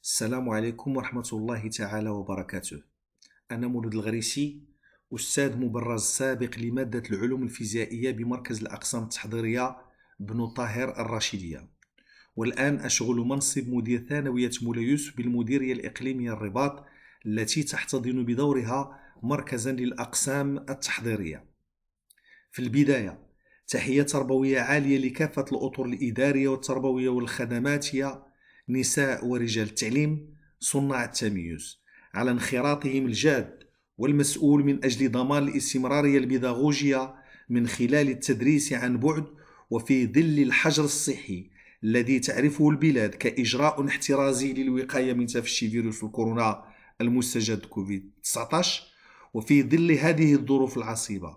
السلام عليكم ورحمة الله تعالى وبركاته. أنا مولود الغريسي، أستاذ مبرز سابق لمادة العلوم الفيزيائية بمركز الأقسام التحضيرية بن طاهر الراشدية، والآن أشغل منصب مدير ثانوية مولاي يوسف بالمديرية الإقليمية الرباط، التي تحتضن بدورها مركزا للأقسام التحضيرية. في البداية تحية تربوية عالية لكافة الأطر الإدارية والتربوية والخدماتية، نساء ورجال التعليم، صناع التميز، على انخراطهم الجاد والمسؤول من أجل ضمان الاستمرارية البيداغوجية من خلال التدريس عن بعد وفي ظل الحجر الصحي الذي تعرفه البلاد كإجراء احترازي للوقاية من تفشي فيروس الكورونا المستجد كوفيد-19، وفي ظل هذه الظروف العصيبة،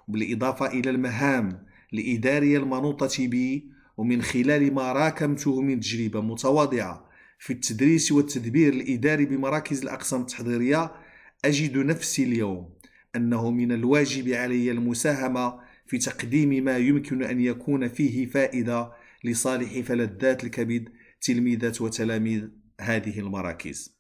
بالإضافة إلى المهام الإدارية المنوطة بي، ومن خلال ما راكمته من تجربة متواضعة في التدريس والتدبير الإداري بمراكز الأقسام التحضيرية، أجد نفسي اليوم أنه من الواجب علي المساهمة في تقديم ما يمكن أن يكون فيه فائدة لصالح فلذات الكبد تلميذات وتلاميذ هذه المراكز.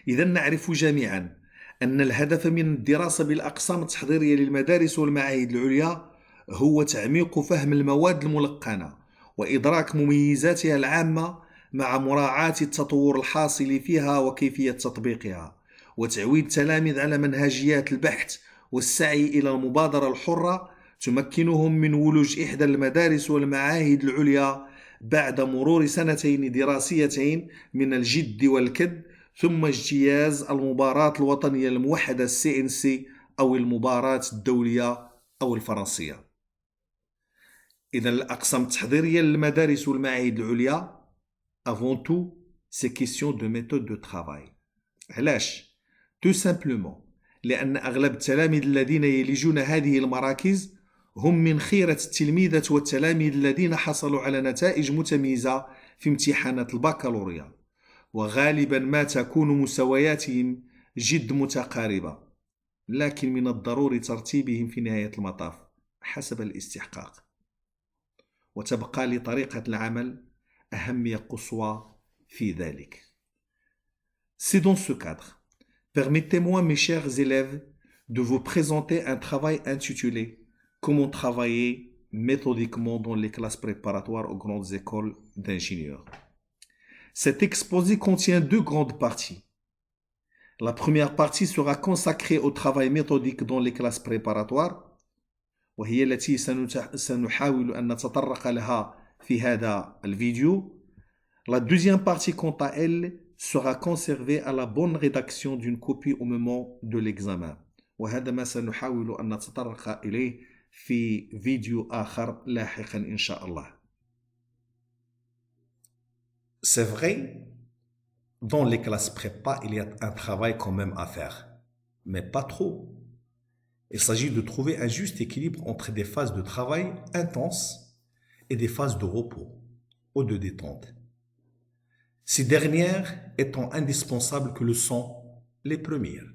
إذا نعرف جميعا أن الهدف من الدراسة بالأقسام التحضيرية للمدارس والمعاهد العليا هو تعميق فهم المواد الملقنة وإدراك مميزاتها العامة مع مراعاة التطور الحاصل فيها وكيفية تطبيقها، وتعويد التلاميذ على منهجيات البحث والسعي إلى المبادرة الحرة تمكنهم من ولوج إحدى المدارس والمعاهد العليا بعد مرور سنتين دراسيتين من الجد والكد، ثم اجتياز المباراة الوطنية الموحدة CNC أو المباراة الدولية أو الفرنسية. إذا الأقسام التحضيرية للمدارس والمعاهد العليا avant tout c'est question de méthode de travail. علاش؟ tout simplement لأن أغلب التلاميذ الذين يلجون هذه المراكز هم من خيرة التلميذة والتلاميذ الذين حصلوا على نتائج متميزة في امتحانات البكالوريا، وغالبا ما تكون مستوياتهم جد متقاربة، لكن من الضروري ترتيبهم في نهاية المطاف حسب الاستحقاق، وتبقى لطريقة العمل أهمية قصوى في ذلك. C'est dans ce cadre, permettez-moi mes chers élèves de vous présenter un travail intitulé Comment travailler méthodiquement dans les classes préparatoires aux grandes écoles d'ingénieurs. Cet exposé contient deux grandes parties. La première partie sera consacrée au travail méthodique dans les classes préparatoires، وهي التي سنحاول أن نتطرق لها في هذا الفيديو. La deuxième partie, quant à elle, sera conservée à la bonne rédaction d'une copie au moment de l'examen. وهذا ما سنحاول أن نتطرق إليه في فيديو آخر لاحقا إن شاء الله. C'est vrai, dans les classes prépa, il y a un travail quand même à faire, mais pas trop. Il s'agit de trouver un juste équilibre entre des phases de travail intenses et des phases de repos ou de détente. Ces dernières étant indispensables que le sont les premières.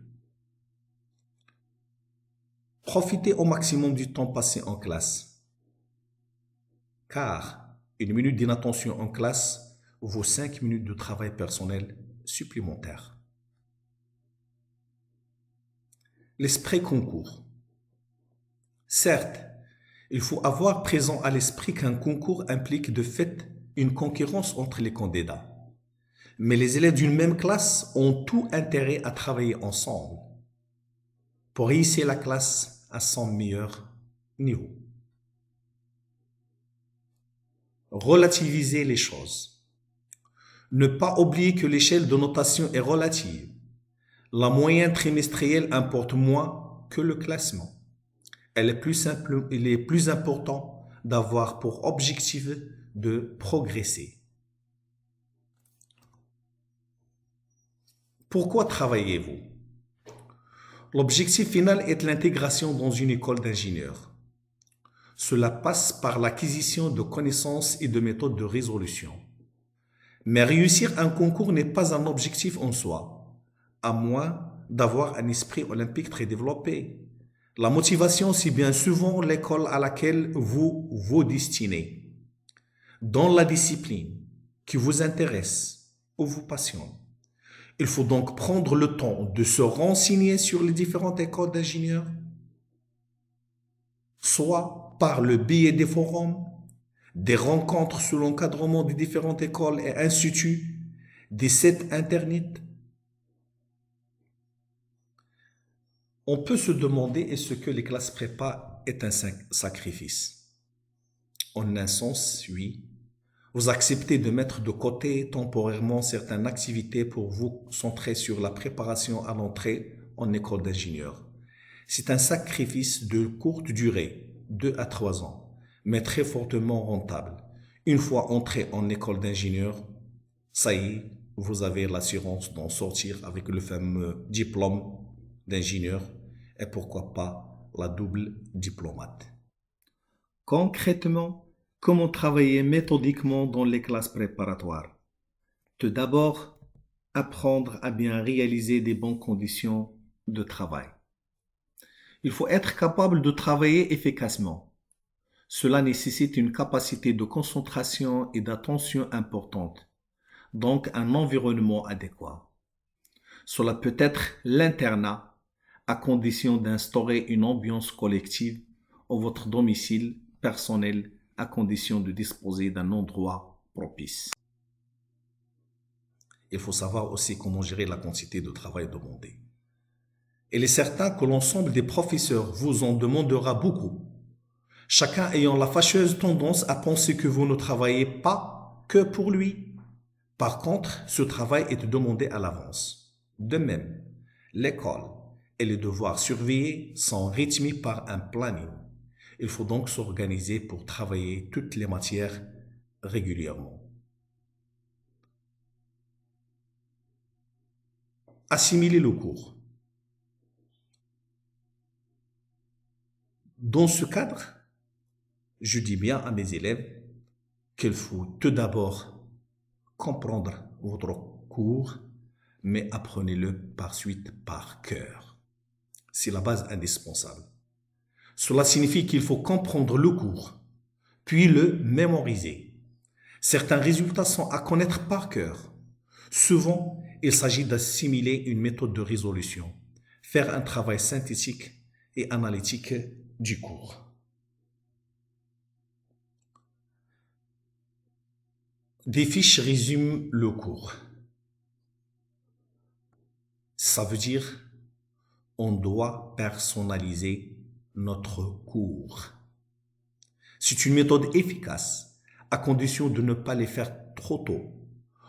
Profitez au maximum du temps passé en classe, car une minute d'inattention en classe vaut 5 minutes de travail personnel supplémentaire. L'esprit concours. Certes, il faut avoir présent à l'esprit qu'un concours implique de fait une concurrence entre les candidats. Mais les élèves d'une même classe ont tout intérêt à travailler ensemble pour réussir la classe à son meilleur niveau. Relativiser les choses. Ne pas oublier que l'échelle de notation est relative. La moyenne trimestrielle importe moins que le classement. Il est plus important d'avoir pour objectif de progresser. Pourquoi travaillez-vous? L'objectif final est l'intégration dans une école d'ingénieurs. Cela passe par l'acquisition de connaissances et de méthodes de résolution. Mais réussir un concours n'est pas un objectif en soi, à moins d'avoir un esprit olympique très développé. La motivation, c'est bien souvent l'école à laquelle vous vous destinez, dans la discipline qui vous intéresse vous passionne. Il faut donc prendre le temps de se renseigner sur les différentes écoles d'ingénieurs, soit par le biais des forums, des rencontres sous l'encadrement des différentes écoles et instituts, des sites internet. On peut se demander est-ce que les classes prépa est un sacrifice? En un sens, oui. Vous acceptez de mettre de côté temporairement certaines activités pour vous centrer sur la préparation à l'entrée en école d'ingénieur. C'est un sacrifice de courte durée, 2 à 3 ans, mais très fortement rentable. Une fois entré en école d'ingénieur, ça y est, vous avez l'assurance d'en sortir avec le fameux diplôme d'ingénieur et pourquoi pas la double diplomate. Concrètement, comment travailler méthodiquement dans les classes préparatoires? Tout d'abord, apprendre à bien réaliser des bonnes conditions de travail. Il faut être capable de travailler efficacement. Cela nécessite une capacité de concentration et d'attention importante, donc un environnement adéquat. Cela peut être l'internat, à condition d'instaurer une ambiance collective ou votre domicile personnel, à condition de disposer d'un endroit propice. Il faut savoir aussi comment gérer la quantité de travail demandée. Il est certain que l'ensemble des professeurs vous en demandera beaucoup, chacun ayant la fâcheuse tendance à penser que vous ne travaillez pas que pour lui. Par contre, ce travail est demandé à l'avance. De même, l'école et les devoirs surveillés sont rythmés par un planning. Il faut donc s'organiser pour travailler toutes les matières régulièrement. Assimiler le cours. Dans ce cadre, je dis bien à mes élèves qu'il faut tout d'abord comprendre votre cours, mais apprenez-le par suite par cœur. C'est la base indispensable. Cela signifie qu'il faut comprendre le cours, puis le mémoriser. Certains résultats sont à connaître par cœur. Souvent, il s'agit d'assimiler une méthode de résolution, faire un travail synthétique et analytique du cours. Des fiches résument le cours. Ça veut dire on doit personnaliser notre cours. C'est une méthode efficace, à condition de ne pas les faire trop tôt.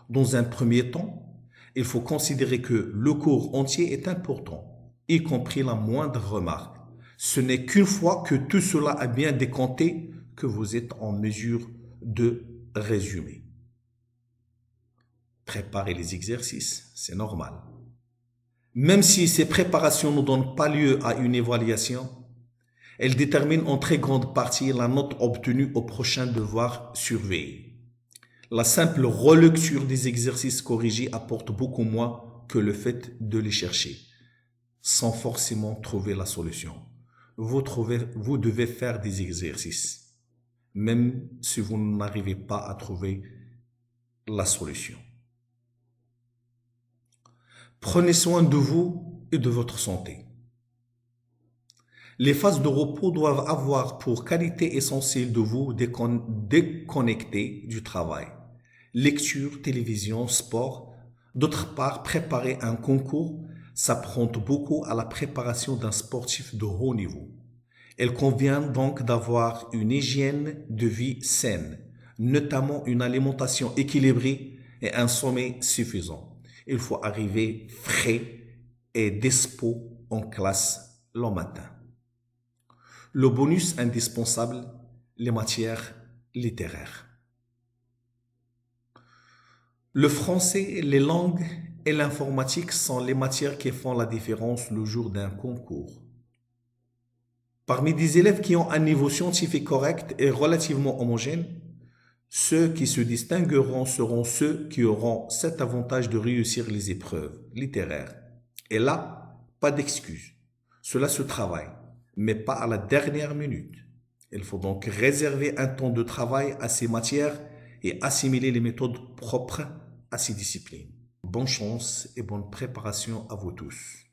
Dans un premier temps, il faut considérer que le cours entier est important, y compris la moindre remarque. Ce n'est qu'une fois que tout cela a bien décompté que vous êtes en mesure de résumer. Préparer les exercices, c'est normal. Même si ces préparations ne donnent pas lieu à une évaluation, elles déterminent en très grande partie la note obtenue au prochain devoir surveillé. La simple relecture des exercices corrigés apporte beaucoup moins que le fait de les chercher, sans forcément trouver la solution. Vous devez faire des exercices, même si vous n'arrivez pas à trouver la solution. Prenez soin de vous et de votre santé. Les phases de repos doivent avoir pour qualité essentielle de vous déconnecter du travail. Lecture, télévision, sport. D'autre part, préparer un concours s'apparente beaucoup à la préparation d'un sportif de haut niveau. Il convient donc d'avoir une hygiène de vie saine, notamment une alimentation équilibrée et un sommeil suffisant. Il faut arriver frais et dispo en classe le matin. Le bonus indispensable, les matières littéraires. Le français, les langues et l'informatique sont les matières qui font la différence le jour d'un concours. Parmi des élèves qui ont un niveau scientifique correct et relativement homogène, ceux qui se distingueront seront ceux qui auront cet avantage de réussir les épreuves littéraires. Et là, pas d'excuse. Cela se travaille, mais pas à la dernière minute. Il faut donc réserver un temps de travail à ces matières et assimiler les méthodes propres à ces disciplines. Bonne chance et bonne préparation à vous tous.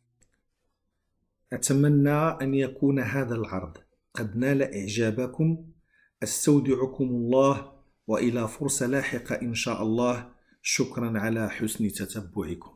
أتمنى أن يكون هذا العرض قد نال إعجابكم. أستودعكم الله وإلى فرصة لاحقة إن شاء الله. شكرا على حسن تتبعكم.